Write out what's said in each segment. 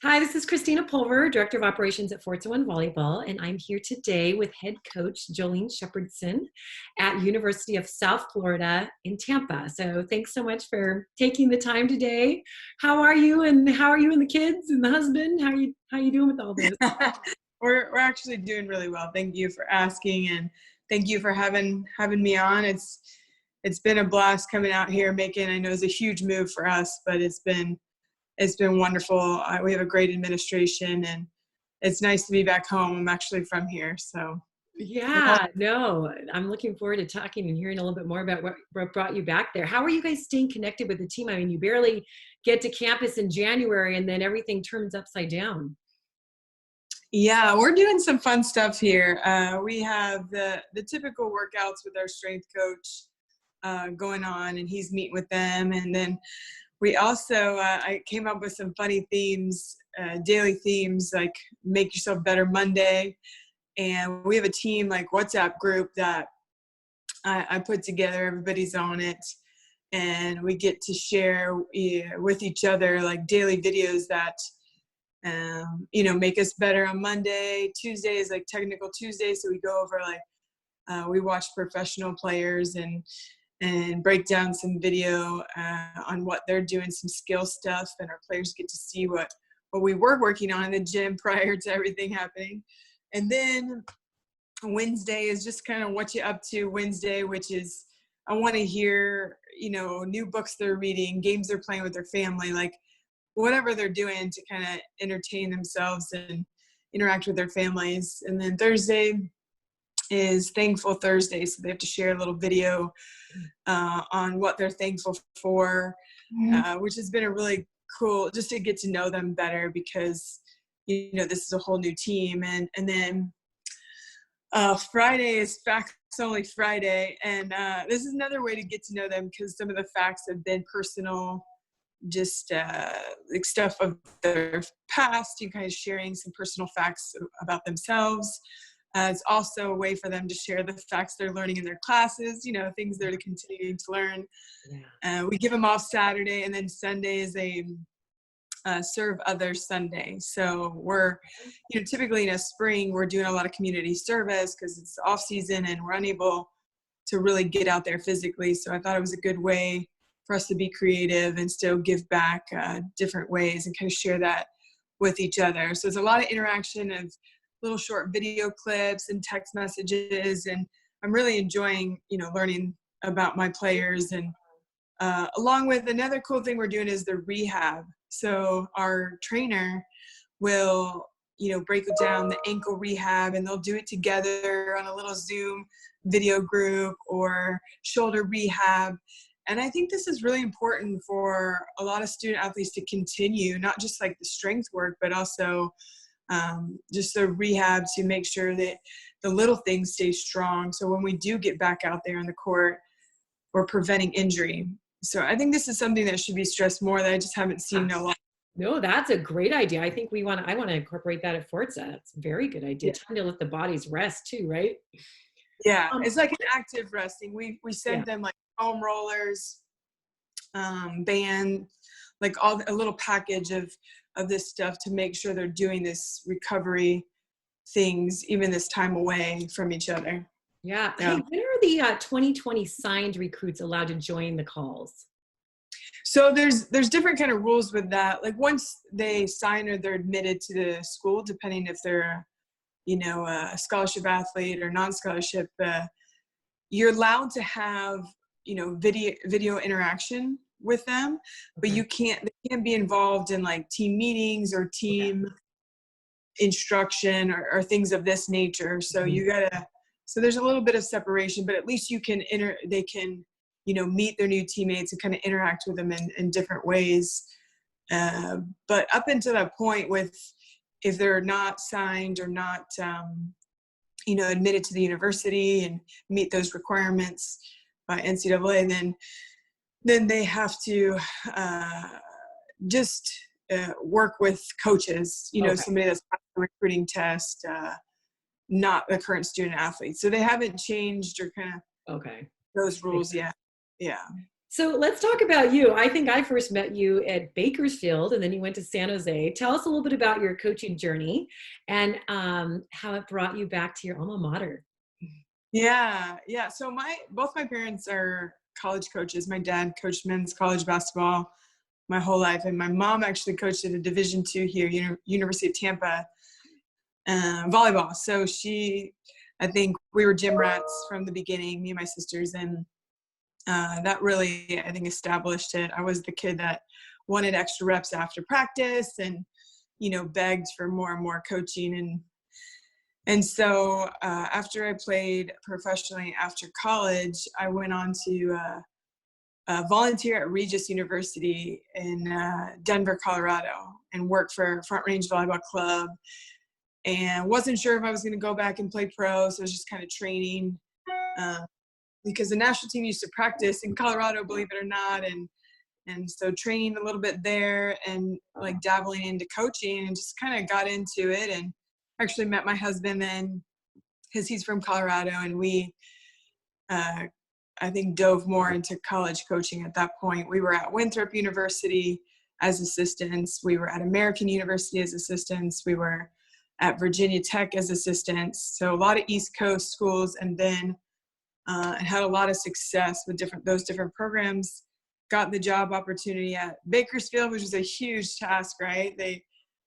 Hi, this is Christina Pulver, Director of Operations at 401 Volleyball, and I'm here today with head coach Jolene Shepardson at University of South Florida in Tampa. So thanks so much for taking the time today. How are you, and how are you and the kids and the husband? How you doing with all this? We're actually doing really well. Thank you for asking, and thank you for having me on. It's been a blast coming out here making. I know it's a huge move for us, but it's been wonderful. We have a great administration, and it's nice to be back home. I'm actually from here, so. Yeah, no, I'm looking forward to talking and hearing a little bit more about what brought you back there. How are you guys staying connected with the team? I mean, you barely get to campus in January and then everything turns upside down. Yeah, we're doing some fun stuff here. We have the typical workouts with our strength coach going on, and he's meeting with them. And then we also, I came up with some funny themes, daily themes, like Make Yourself Better Monday. And we have a team like WhatsApp group that I put together. Everybody's on it. And we get to share with each other like daily videos that, make us better on Monday. Tuesday is like Technical Tuesday. So we go over we watch professional players and break down some video on what they're doing, some skill stuff, and our players get to see what we were working on in the gym prior to everything happening. And then Wednesday is just kind of what you're up to Wednesday, which is I want to hear, new books they're reading, games they're playing with their family, like whatever they're doing to kind of entertain themselves and interact with their families. And then Thursday is Thankful Thursday, so they have to share a little video on what they're thankful for, which has been a really cool, just to get to know them better, because this is a whole new team. And then Friday is Facts Only Friday, and this is another way to get to know them, because some of the facts have been personal, just like stuff of their past, and kind of sharing some personal facts about themselves. It's also a way for them to share the facts they're learning in their classes, things they're continuing to learn. Yeah. We give them off Saturday, and then Sunday is a Serve Others Sunday. So we're, typically in a spring, we're doing a lot of community service because it's off season and we're unable to really get out there physically. So I thought it was a good way for us to be creative and still give back different ways and kind of share that with each other. So there's a lot of interaction of little short video clips and text messages, and I'm really enjoying, learning about my players. And along with another cool thing we're doing is the rehab. So our trainer will, break down the ankle rehab, and they'll do it together on a little Zoom video group, or shoulder rehab. And I think this is really important for a lot of student athletes to continue, not just like the strength work, but also just the rehab to make sure that the little things stay strong. So when we do get back out there on the court, we're preventing injury. So I think this is something that should be stressed more, that I just haven't seen a lot. No, that's a great idea. I think I want to incorporate that at Forza. It's a very good idea. Yeah. Time to let the bodies rest too, right? Yeah, it's like an active resting. We send them like foam rollers, band, like a little package of this stuff to make sure they're doing this recovery things, even this time away from each other. Yeah. Hey, when are the 2020 signed recruits allowed to join the calls? So there's different kind of rules with that. Like once they sign or they're admitted to the school, depending if they're, a scholarship athlete or non-scholarship, you're allowed to have, video interaction with them, but they can't be involved in like team meetings or team instruction or things of this nature. So so there's a little bit of separation, but at least they can, meet their new teammates and kind of interact with them in different ways. But up until that point, if they're not signed or not, admitted to the university and meet those requirements by NCAA, then they have to just work with coaches, somebody that's passed the recruiting test, not the current student athlete. So they haven't changed or kind of those rules yet. Yeah. So let's talk about you. I think I first met you at Bakersfield and then you went to San Jose. Tell us a little bit about your coaching journey and how it brought you back to your alma mater. Yeah. So both my parents are college coaches. My dad coached men's college basketball my whole life, and my mom actually coached at a Division II here, University of Tampa, volleyball. So I think we were gym rats from the beginning, me and my sisters, and that really, I think, established it. I was the kid that wanted extra reps after practice and, begged for more and more coaching. And so after I played professionally after college, I went on to volunteer at Regis University in Denver, Colorado, and work for Front Range Volleyball Club. And wasn't sure if I was going to go back and play pro, so I was just kind of training because the national team used to practice in Colorado, believe it or not, and so training a little bit there and like dabbling into coaching and just kind of got into it, and actually met my husband then because he's from Colorado, and we I think dove more into college coaching at that point. We were at Winthrop University as assistants. We were at American University as assistants. We were at Virginia Tech as assistants. So a lot of East Coast schools, and then I had a lot of success with those different programs. Got the job opportunity at Bakersfield, which was a huge task, right? They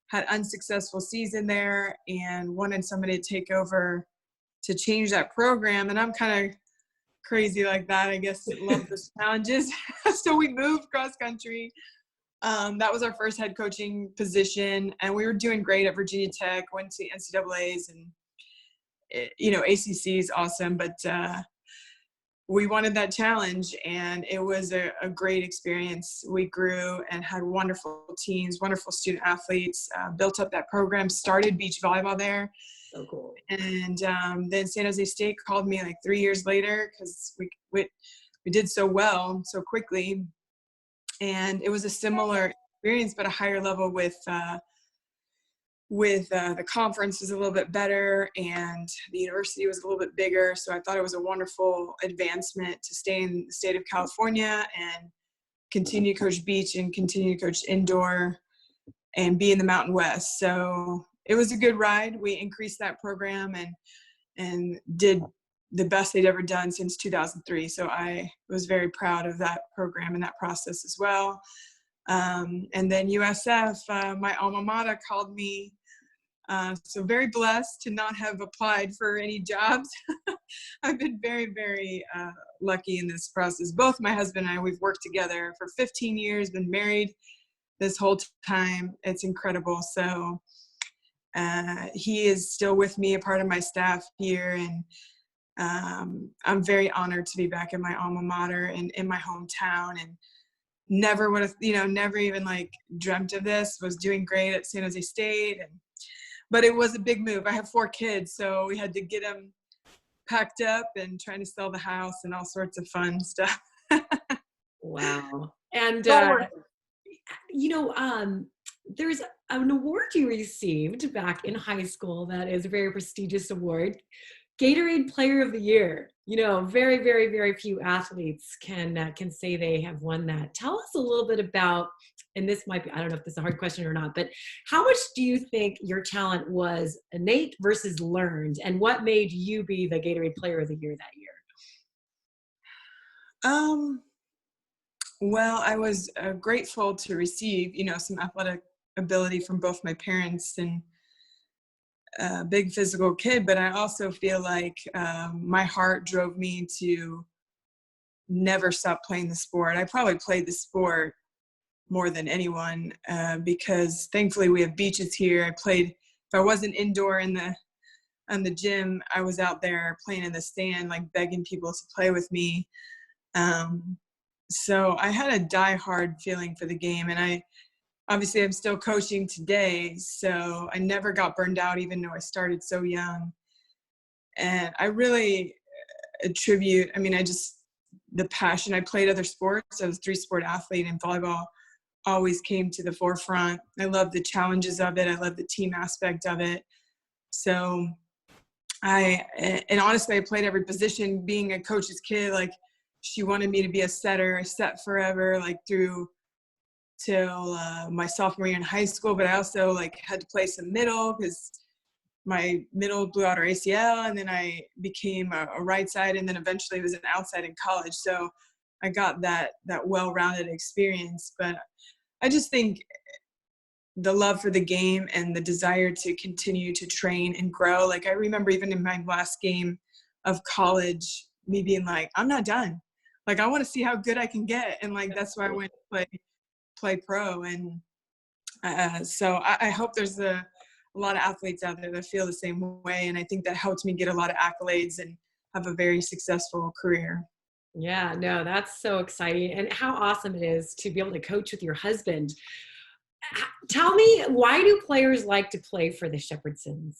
had unsuccessful season there and wanted somebody to take over to change that program. And I'm kind of crazy like that. I guess love the challenges. So we moved cross country. That was our first head coaching position, and we were doing great at Virginia Tech, went to NCAAs, and ACC is awesome, but we wanted that challenge, and it was a great experience. We grew and had wonderful teams, wonderful student athletes, built up that program, started beach volleyball there. So cool. And then San Jose State called me like 3 years later because we did so well so quickly. And it was a similar experience, but a higher level with the conference was a little bit better and the university was a little bit bigger. So I thought it was a wonderful advancement to stay in the state of California and continue to coach beach and continue to coach indoor and be in the Mountain West. So it was a good ride. We increased that program and did the best they'd ever done since 2003. So I was very proud of that program and that process as well. And then USF, my alma mater, called me. So very blessed to not have applied for any jobs. I've been very, very lucky in this process. Both my husband and I, we've worked together for 15 years, been married this whole time. It's incredible. So he is still with me, a part of my staff here. And I'm very honored to be back in my alma mater and in my hometown, and never would have, never even like dreamt of this. Was doing great at San Jose State, but it was a big move. I have 4 kids, so we had to get them packed up and trying to sell the house and all sorts of fun stuff. Wow. And there's an award you received back in high school that is a very prestigious award, Gatorade Player of the Year. Very, very, very few athletes can say they have won that. Tell us a little bit about, and this might be, I don't know if this is a hard question or not, but how much do you think your talent was innate versus learned, and what made you be the Gatorade Player of the Year that year? Well, I was grateful to receive, some athletic ability from both my parents, and a big physical kid, but I also feel like my heart drove me to never stop playing the sport. I probably played the sport more than anyone because thankfully we have beaches here. I played, if I wasn't indoor in the gym, I was out there playing in the stand, like begging people to play with me. So I had a die-hard feeling for the game, and obviously I'm still coaching today, so I never got burned out even though I started so young. And I really attribute, the passion. I played other sports. I was a 3-sport athlete, and volleyball always came to the forefront. I love the challenges of it. I love the team aspect of it. So and honestly, I played every position. Being a coach's kid, like she wanted me to be a setter. I set forever, like through till my sophomore year in high school, but I also like had to play some middle because my middle blew out our ACL, and then I became a right side, and then eventually was an outside in college. So I got that well-rounded experience. But I just think the love for the game and the desire to continue to train and grow. Like I remember even in my last game of college, me being like, I'm not done. Like I want to see how good I can get, and like that's why I went to play pro. And so I hope there's a lot of athletes out there that feel the same way. And I think that helped me get a lot of accolades and have a very successful career. Yeah, no, that's so exciting. And how awesome it is to be able to coach with your husband. Tell me, why do players like to play for the Shepardsons?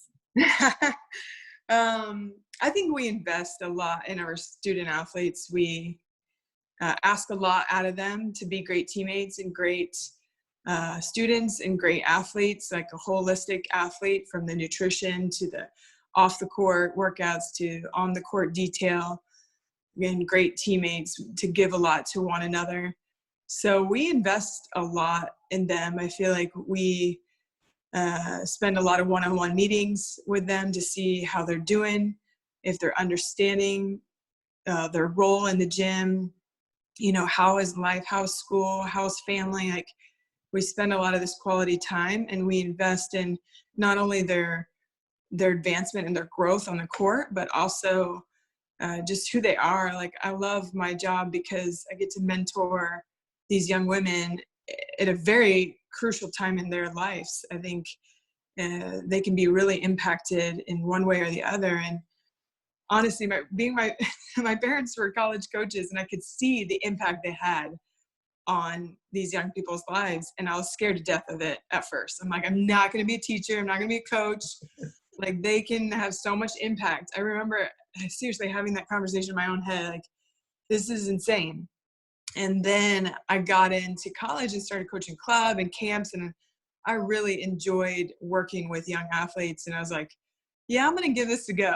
I think we invest a lot in our student athletes. We ask a lot out of them to be great teammates and great students and great athletes, like a holistic athlete, from the nutrition to the off the court workouts to on the court detail, and great teammates to give a lot to one another. So we invest a lot in them. I feel like we spend a lot of one-on-one meetings with them to see how they're doing, if they're understanding their role in the gym, you know, how is life, how's school, how's family. Like we spend a lot of this quality time, and we invest in not only their advancement and their growth on the court, but also just who they are. Like I love my job because I get to mentor these young women at a very crucial time in their lives. I think they can be really impacted in one way or the other. And honestly, my parents were college coaches, and I could see the impact they had on these young people's lives. And I was scared to death of it at first. I'm like, I'm not going to be a teacher. I'm not going to be a coach. Like they can have so much impact. I remember seriously having that conversation in my own head, like, this is insane. And then I got into college and started coaching club and camps, and I really enjoyed working with young athletes. And I was like, yeah, I'm going to give this a go.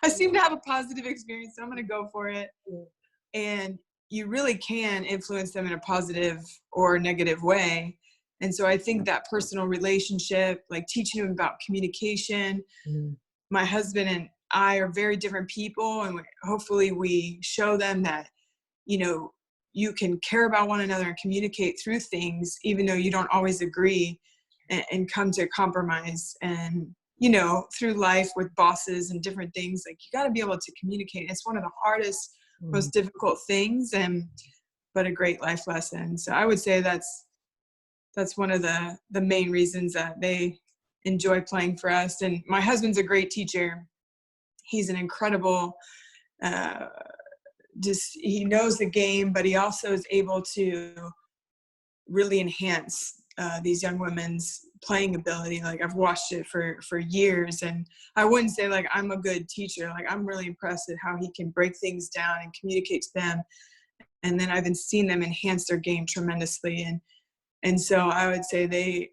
I seem to have a positive experience, so I'm going to go for it. And you really can influence them in a positive or negative way. And so I think that personal relationship, like teaching them about communication, my husband and I are very different people, and hopefully we show them that, you know, you can care about one another and communicate through things, even though you don't always agree, and come to a compromise. And, you know, through life with bosses and different things, like you got to be able to communicate. It's one of the hardest, most difficult things, but a great life lesson. So I would say that's one of the main reasons that they enjoy playing for us. And my husband's a great teacher. He's an incredible, he knows the game, but he also is able to really enhance these young women's playing ability. Like I've watched it for years, and I wouldn't say like I'm a good teacher. Like I'm really impressed at how he can break things down and communicate to them. And then I've been seeing them enhance their game tremendously. And so I would say they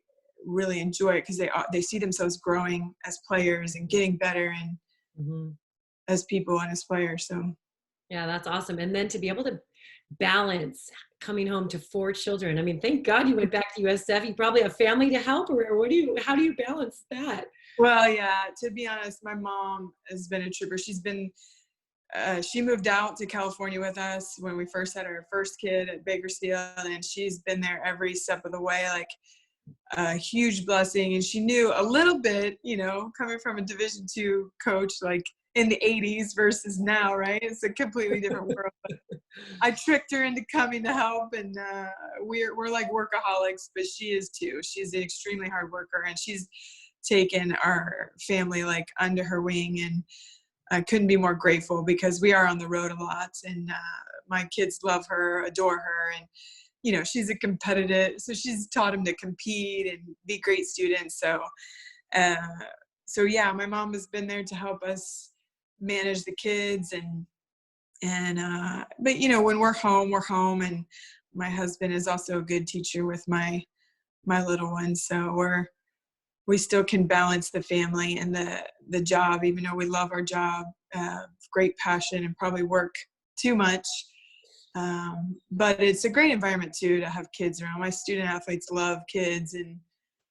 really enjoy it because they see themselves growing as players and getting better and as people and as players. So yeah, that's awesome. And then to be able to balance coming home to 4 children. I mean, thank God you went back to USF. You probably have family to help, or how do you balance that? Well, yeah, to be honest, my mom has been a trooper. She moved out to California with us when we first had our first kid at Bakersfield, and she's been there every step of the way, like a huge blessing. And she knew a little bit, you know, coming from a Division II coach, like in the 80s versus now, right? It's a completely different world. But I tricked her into coming to help, and we're like workaholics, but she is too. She's an extremely hard worker, and she's taken our family like under her wing, and I couldn't be more grateful because we are on the road a lot, and my kids love her, adore her, and you know, she's a competitive, so she's taught them to compete and be great students. So yeah, my mom has been there to help us manage the kids, but you know, when we're home, and my husband is also a good teacher with my little ones, so we still can balance the family and the job, even though we love our job, great passion, and probably work too much. But it's a great environment too to have kids around. My student athletes love kids, and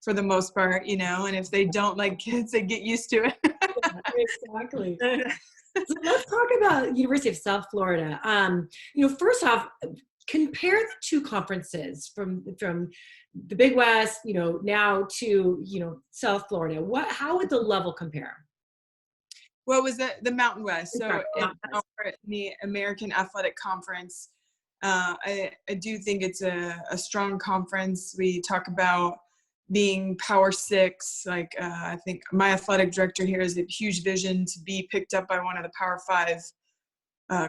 for the most part, and if they don't like kids, they get used to Yeah, exactly. it. So let's talk about University of South Florida. First off, compare the two conferences from the Big West, now to South Florida. How would the level compare? What was the Mountain West? I'm So sorry, Mountain now West. we're in the American Athletic Conference. I do think it's a strong conference. We talk about being Power Six. Like I think my athletic director here has a huge vision to be picked up by one of the Power Five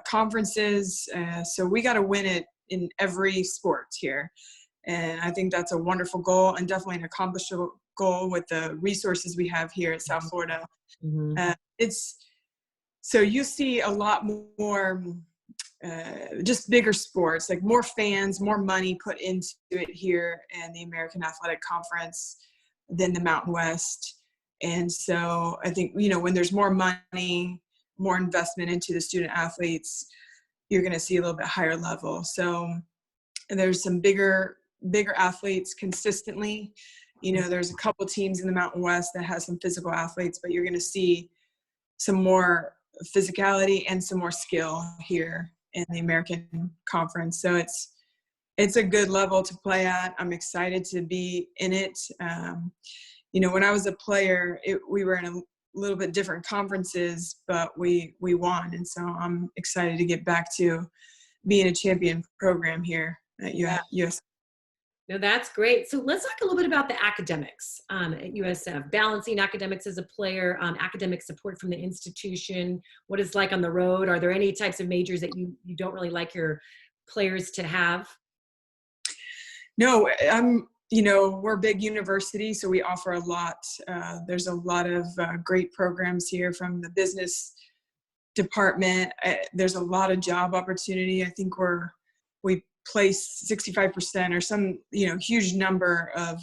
conferences. So we got to win it in every sport here. And I think that's a wonderful goal, and definitely an accomplishable goal with the resources we have here at South Florida. Mm-hmm. It's so you see a lot more just bigger sports, like more fans, more money put into it here in the American Athletic Conference than the Mountain West. And so I think, when there's more money, more investment into the student athletes, you're going to see a little bit higher level. So there's some bigger athletes consistently. There's a couple teams in the Mountain West that has some physical athletes, but you're going to see some more physicality and some more skill here in the American Conference. So it's a good level to play at. I'm excited to be in it. When I was a player, we were in a little bit different conferences, but we won. And so I'm excited to get back to being a champion program here at USF. No, that's great. So let's talk a little bit about the academics at USF, balancing academics as a player, academic support from the institution, what it's like on the road. Are there any types of majors that you don't really like your players to have? No, we're a big university, so we offer a lot. There's a lot of great programs here from the business department. There's a lot of job opportunity. I think we place 65% or some huge number of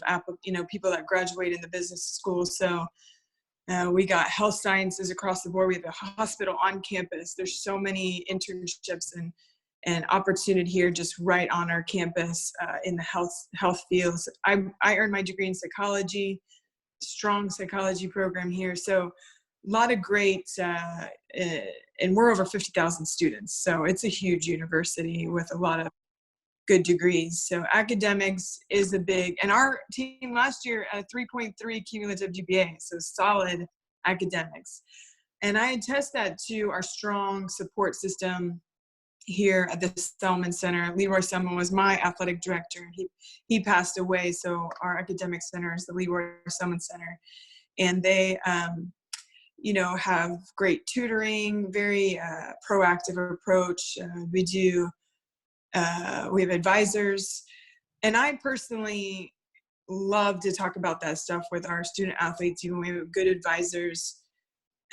people that graduate in the business school. So we got health sciences across the board. We have a hospital on campus. There's so many internships and opportunity here just right on our campus in the health fields. I earned my degree in psychology, strong psychology program here. So a lot of great, and we're over 50,000 students. So it's a huge university with a lot of good degrees. So academics is and our team last year had a 3.3 cumulative GPA, so solid academics. And I attest that to our strong support system here at the Selman Center. Leroy Selman was my athletic director. He passed away, so our academic center is the Leroy Selman Center. And they, have great tutoring, very proactive approach. We have advisors, and I personally love to talk about that stuff with our student athletes. We have good advisors,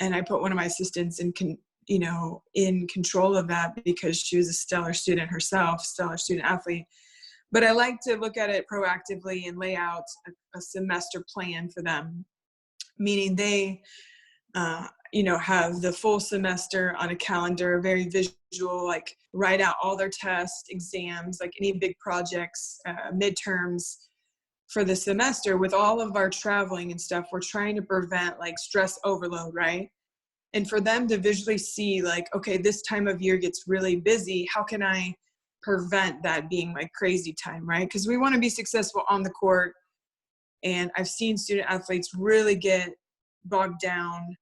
and I put one of my assistants in control of that because she was a stellar student herself, stellar student athlete. But I like to look at it proactively and lay out a semester plan for them, meaning they have the full semester on a calendar, very visual, like write out all their tests, exams, like any big projects, midterms for the semester. With all of our traveling and stuff, we're trying to prevent like stress overload, right? And for them to visually see like, okay, this time of year gets really busy. How can I prevent that being like crazy time, right? Because we want to be successful on the court. And I've seen student athletes really get bogged down,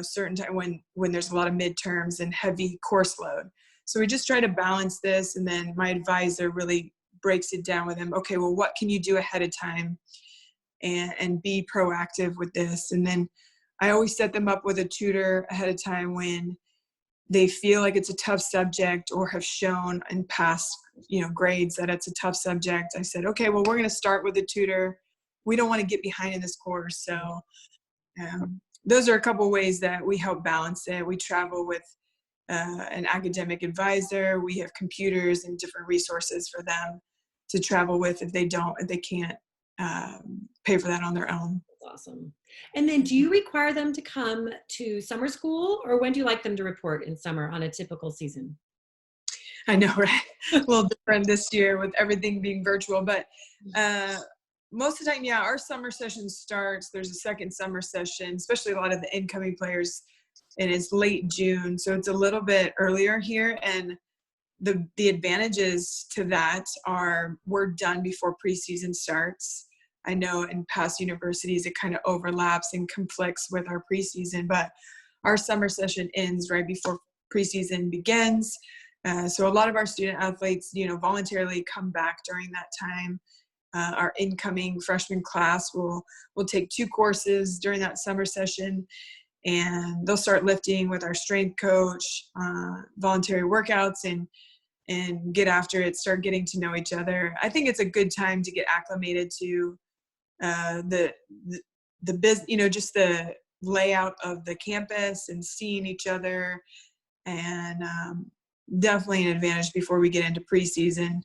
certain time when there's a lot of midterms and heavy course load. So we just try to balance this. And then my advisor really breaks it down with them. Okay, well, what can you do ahead of time and be proactive with this? And then I always set them up with a tutor ahead of time when they feel like it's a tough subject or have shown in past, grades that it's a tough subject. I said, okay, well, we're going to start with a tutor. We don't want to get behind in this course. So those are a couple ways that we help balance it. We travel with an academic advisor. We have computers and different resources for them to travel with if they can't pay for that on their own. That's awesome. And then do you require them to come to summer school, or when do you like them to report in summer on a typical season? I know, right? A little different this year with everything being virtual, but most of the time, yeah, our summer session starts. There's a second summer session, especially a lot of the incoming players, and it's late June, so it's a little bit earlier here. And the advantages to that are we're done before preseason starts. I know in past universities it kind of overlaps and conflicts with our preseason, but our summer session ends right before preseason begins. So a lot of our student athletes, voluntarily come back during that time. Our incoming freshman class will take 2 courses during that summer session, and they'll start lifting with our strength coach, voluntary workouts, and get after it, start getting to know each other. I think it's a good time to get acclimated to the business, just the layout of the campus and seeing each other, and definitely an advantage before we get into preseason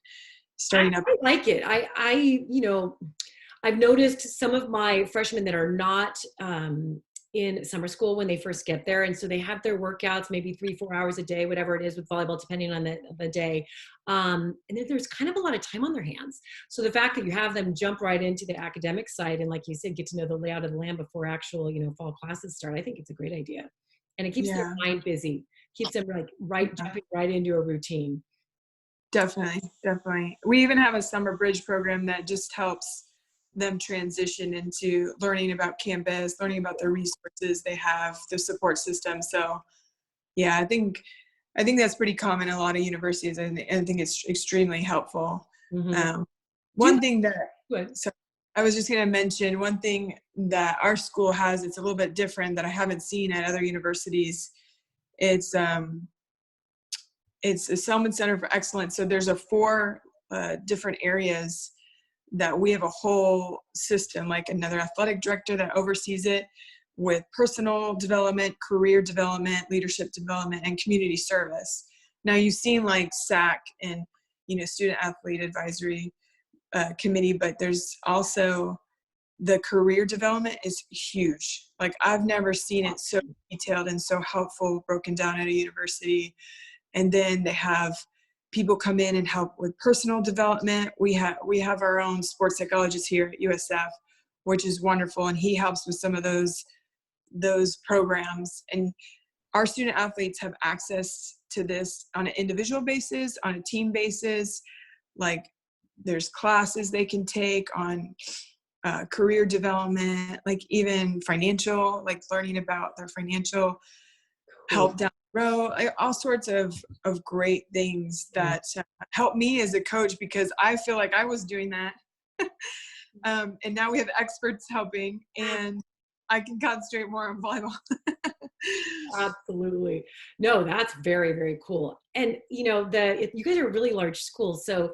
starting up. I like it. I've noticed some of my freshmen that are not in summer school when they first get there. And so they have their workouts, maybe 3-4 hours a day, whatever it is with volleyball, depending on the day. And then there's kind of a lot of time on their hands. So the fact that you have them jump right into the academic side and, like you said, get to know the layout of the land before actual, fall classes start, I think it's a great idea. And it keeps their mind busy, keeps them jumping right into a routine. Definitely. We even have a summer bridge program that just helps them transition into learning about campus, learning about the resources they have, the support system. So yeah, I think that's pretty common in a lot of universities, and I think it's extremely helpful. Mm-hmm. One thing that I was just going to mention, one thing that our school has, it's a little bit different that I haven't seen at other universities. It's a Selman Center for Excellence. So there's 4 different areas that we have a whole system, like another athletic director that oversees it, with personal development, career development, leadership development, and community service. Now you've seen like SAC and, Student Athlete Advisory Committee, but there's also the career development is huge. Like I've never seen it so detailed and so helpful, broken down at a university. And then they have people come in and help with personal development. We have our own sports psychologist here at USF, which is wonderful, and he helps with some of those programs. And our student athletes have access to this on an individual basis, on a team basis. Like there's classes they can take on career development, like even financial, like learning about their financial help down the road, all sorts of great things that help me as a coach, because I feel like I was doing that. And now we have experts helping, and I can concentrate more on volleyball. Absolutely. No, that's very, very cool. And you guys are a really large school. So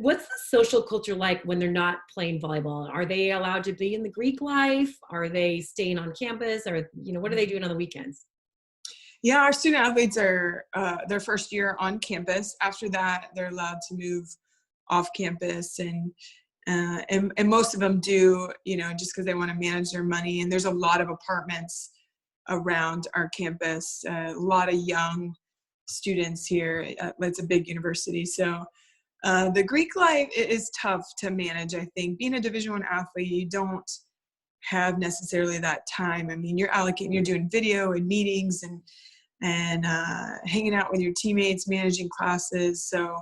what's the social culture like when they're not playing volleyball? Are they allowed to be in the Greek life? Are they staying on campus? Or, what are they doing on the weekends? Yeah, our student athletes are their first year on campus. After that, they're allowed to move off campus, and most of them do, just because they want to manage their money. And there's a lot of apartments around our campus, a lot of young students here. It's a big university, so the Greek life is tough to manage. I think being a Division I athlete, you don't have necessarily that time. I mean, you're doing video and meetings and hanging out with your teammates, managing classes. So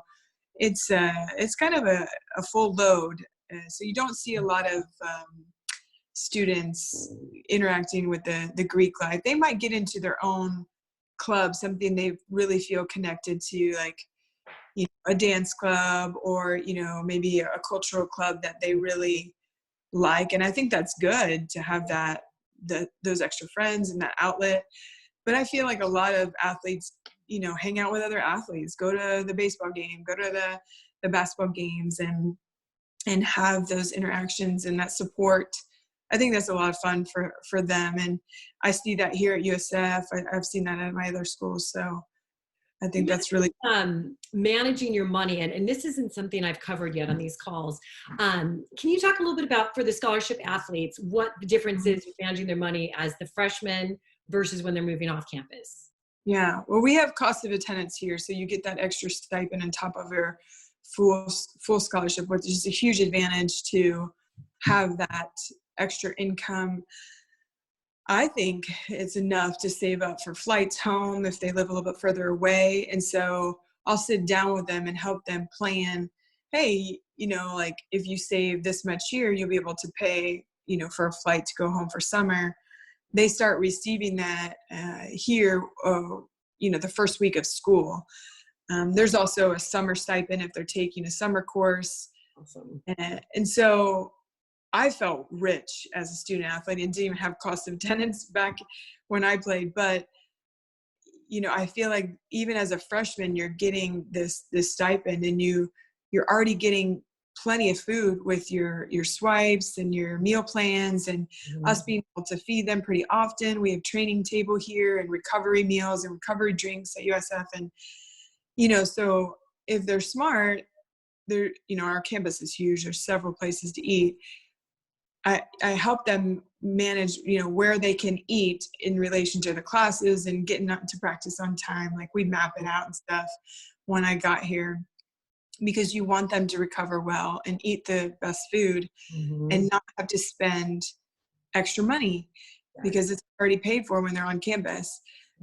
it's kind of a full load. So you don't see a lot of students interacting with the Greek life. They might get into their own club, something they really feel connected to, like a dance club, or maybe a cultural club that they really like. And I think that's good to have those extra friends and that outlet. But I feel like a lot of athletes, hang out with other athletes, go to the baseball game, go to the basketball games, and have those interactions and that support. I think that's a lot of fun for them. And I see that here at USF. I've seen that at my other schools. So I think that's really managing your money. And this isn't something I've covered yet on these calls. Can you talk a little bit about, for the scholarship athletes, what the difference is with managing their money as the freshmen versus when they're moving off campus? Yeah. Well, we have cost of attendance here, so you get that extra stipend on top of your full scholarship, which is a huge advantage to have that extra income. I think it's enough to save up for flights home if they live a little bit further away. And so I'll sit down with them and help them plan, hey, like if you save this much here, you'll be able to pay, for a flight to go home for summer. They start receiving that here, the first week of school. There's also a summer stipend if they're taking a summer course. Awesome. And so I felt rich as a student athlete and didn't even have cost of attendance back when I played. But, I feel like even as a freshman, you're getting this stipend, and you're already getting plenty of food with your swipes and your meal plans, and us being able to feed them pretty often. We have training table here and recovery meals and recovery drinks at USF. And, so if they're smart, our campus is huge. There's several places to eat. I help them manage, where they can eat in relation to the classes and getting up to practice on time. Like we map it out and stuff when I got here, because you want them to recover well and eat the best food and not have to spend extra money because it's already paid for when they're on campus.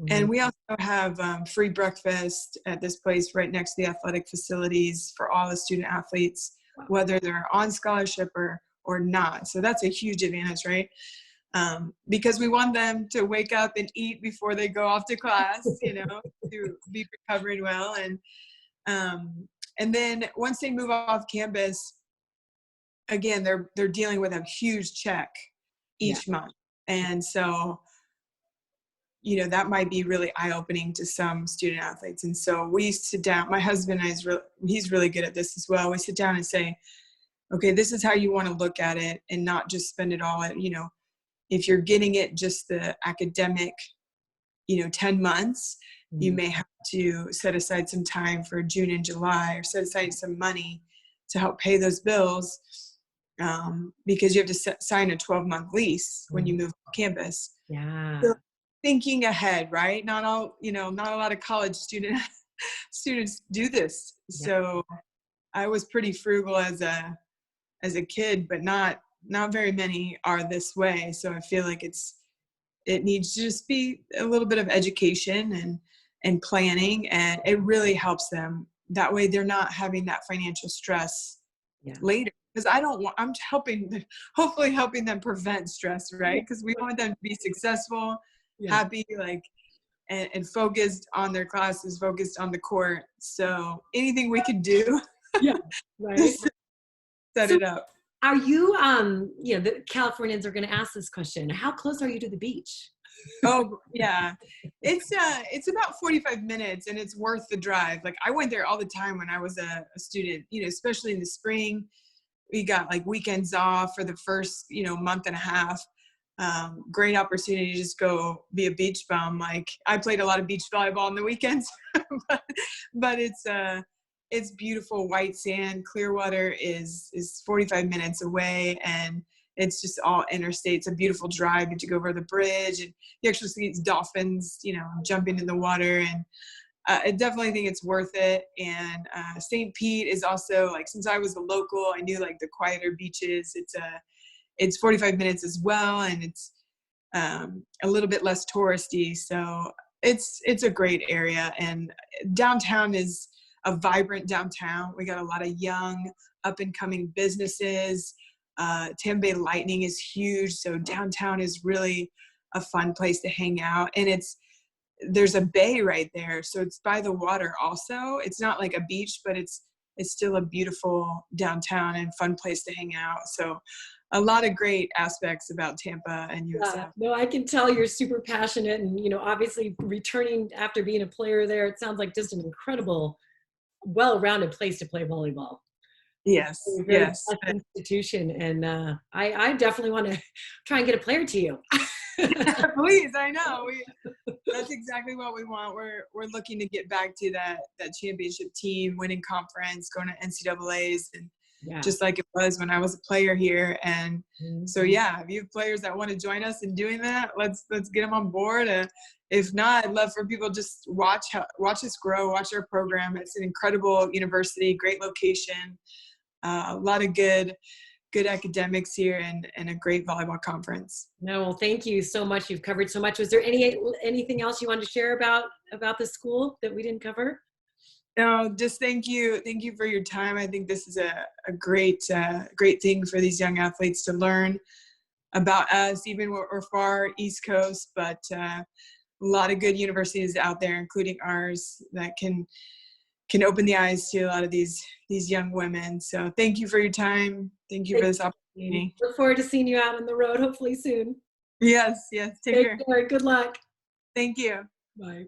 And we also have free breakfast at this place right next to the athletic facilities for all the student athletes, whether they're on scholarship or not. So that's a huge advantage, right? Because we want them to wake up and eat before they go off to class, to be recovering well. And then once they move off campus, again, they're dealing with a huge check each month. And so, that might be really eye-opening to some student athletes. And so we sit down, my husband he's really good at this as well. We sit down and say, okay, this is how you want to look at it and not just spend it all at, if you're getting it just the academic, 10 months, you may have to set aside some time for June and July, or set aside some money to help pay those bills, because you have to sign a 12-month lease when you move on campus. Yeah. So thinking ahead, right? Not a lot of college students do this. Yeah. So I was pretty frugal as a kid, but not very many are this way. So I feel like it needs to just be a little bit of education and planning, and it really helps them. That way they're not having that financial stress later. Because I'm hopefully helping them prevent stress, right? Because we want them to be successful, happy, and focused on their classes, focused on the court. So anything we can do, right. set it up. Are you, the Californians are going to ask this question. How close are you to the beach? Oh, yeah. It's about 45 minutes, and it's worth the drive. Like I went there all the time when I was a student, especially in the spring. We got like weekends off for the first, month and a half. Great opportunity to just go be a beach bum. Like I played a lot of beach volleyball on the weekends, but it's beautiful white sand. Clearwater is 45 minutes away, and it's just all interstate. It's a beautiful drive. You have to go over the bridge, and you actually see dolphins, jumping in the water. And I definitely think it's worth it. And St. Pete is also, like, since I was a local, I knew like the quieter beaches. It's 45 minutes as well, and it's a little bit less touristy. So it's a great area. And downtown is a vibrant downtown. We got a lot of young up and coming businesses. Tampa Bay Lightning is huge. So downtown is really a fun place to hang out. And there's a bay right there. So it's by the water also. It's not like a beach, but it's still a beautiful downtown and fun place to hang out. So a lot of great aspects about Tampa and USF. No, I can tell you're super passionate, and, obviously returning after being a player there, it sounds like just an incredible, well-rounded place to play volleyball. Yes. Yes. Institution. And I definitely want to try and get a player to you. Please, I know. That's exactly what we want. We're looking to get back to that championship team, winning conference, going to NCAAs, and Yeah. just like it was when I was a player here. And so, Mhm. yeah, if you have players that want to join us in doing that, let's get them on board. If not, I'd love for people just watch us grow, watch our program. It's an incredible university, great location, a lot of good academics here, and a great volleyball conference. No, well, thank you so much. You've covered so much. Was there anything else you wanted to share about the school that we didn't cover? No, just thank you for your time. I think this is a great thing for these young athletes to learn about us, even we're far East Coast, but a lot of good universities out there, including ours, that can open the eyes to a lot of these young women. So thank you for your time. Thank you for Thank this you. opportunity. Look forward to seeing you out on the road, hopefully soon. Yes, take Take care. care. Good luck. Thank you. Bye.